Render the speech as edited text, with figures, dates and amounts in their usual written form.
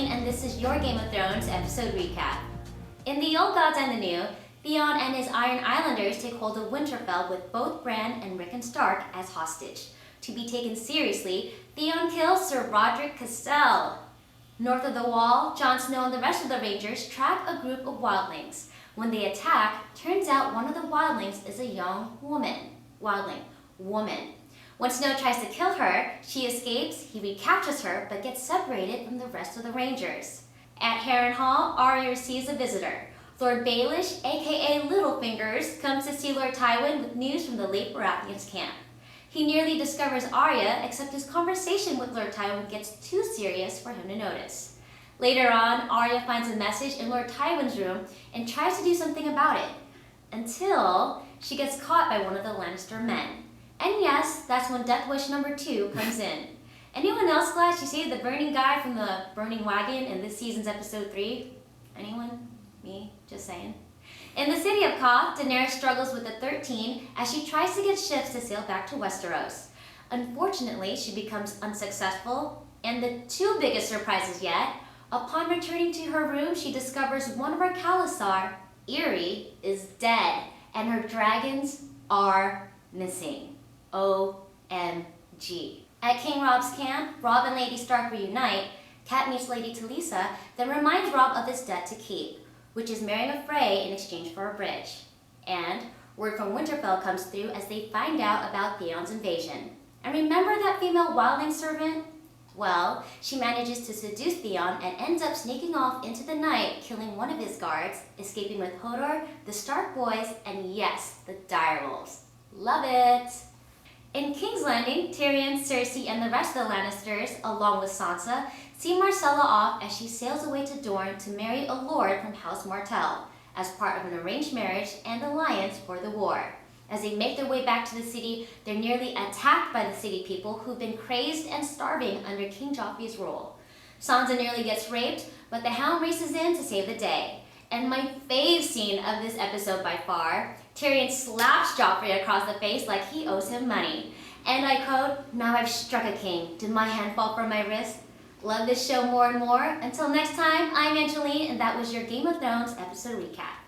Angeline, and this is your Game of Thrones episode recap. In The Old Gods and the New, Theon and his Iron Islanders take hold of Winterfell with both Bran and Rickon Stark as hostage. To be taken seriously, Theon kills Sir Roderick Cassel. North of the Wall, Jon Snow and the rest of the Rangers track a group of wildlings. When they attack, turns out one of the wildlings is a young woman. Woman. When Snow tries to kill her, she escapes, he recaptures her, but gets separated from the rest of the Rangers. At Harrenhal, Arya receives a visitor. Lord Baelish, aka Littlefingers, comes to see Lord Tywin with news from the late Baratheon's camp. He nearly discovers Arya, except his conversation with Lord Tywin gets too serious for him to notice. Later on, Arya finds a message in Lord Tywin's room and tries to do something about it, until she gets caught by one of the Lannister men. And yes, that's when Death Wish number 2 comes in. Anyone else glad she saved the burning guy from the burning wagon in this season's episode 3? Anyone? Me? Just saying. In the city of Koth, Daenerys struggles with the 13 as she tries to get ships to sail back to Westeros. Unfortunately, she becomes unsuccessful, and the two biggest surprises yet, upon returning to her room, she discovers one of her Khalasar, Irri, is dead, and her dragons are missing. OMG. At King Robb's camp, Robb and Lady Stark reunite. Cat meets Lady Talisa, then reminds Robb of his debt to Keep, which is marrying a Frey in exchange for a bridge. And word from Winterfell comes through as they find out about Theon's invasion. And remember that female wildling servant? Well, she manages to seduce Theon and ends up sneaking off into the night, killing one of his guards, escaping with Hodor, the Stark boys, and yes, the direwolves. Love it! In King's Landing, Tyrion, Cersei, and the rest of the Lannisters, along with Sansa, see Myrcella off as she sails away to Dorne to marry a lord from House Martell, as part of an arranged marriage and alliance for the war. As they make their way back to the city, they're nearly attacked by the city people who've been crazed and starving under King Joffrey's rule. Sansa nearly gets raped, but the Hound races in to save the day. And my fave scene of this episode by far, Tyrion slaps Joffrey across the face like he owes him money. And I quote, "Now I've struck a king. Did my hand fall from my wrist?" Love this show more and more. Until next time, I'm Angeline, and that was your Game of Thrones episode recap.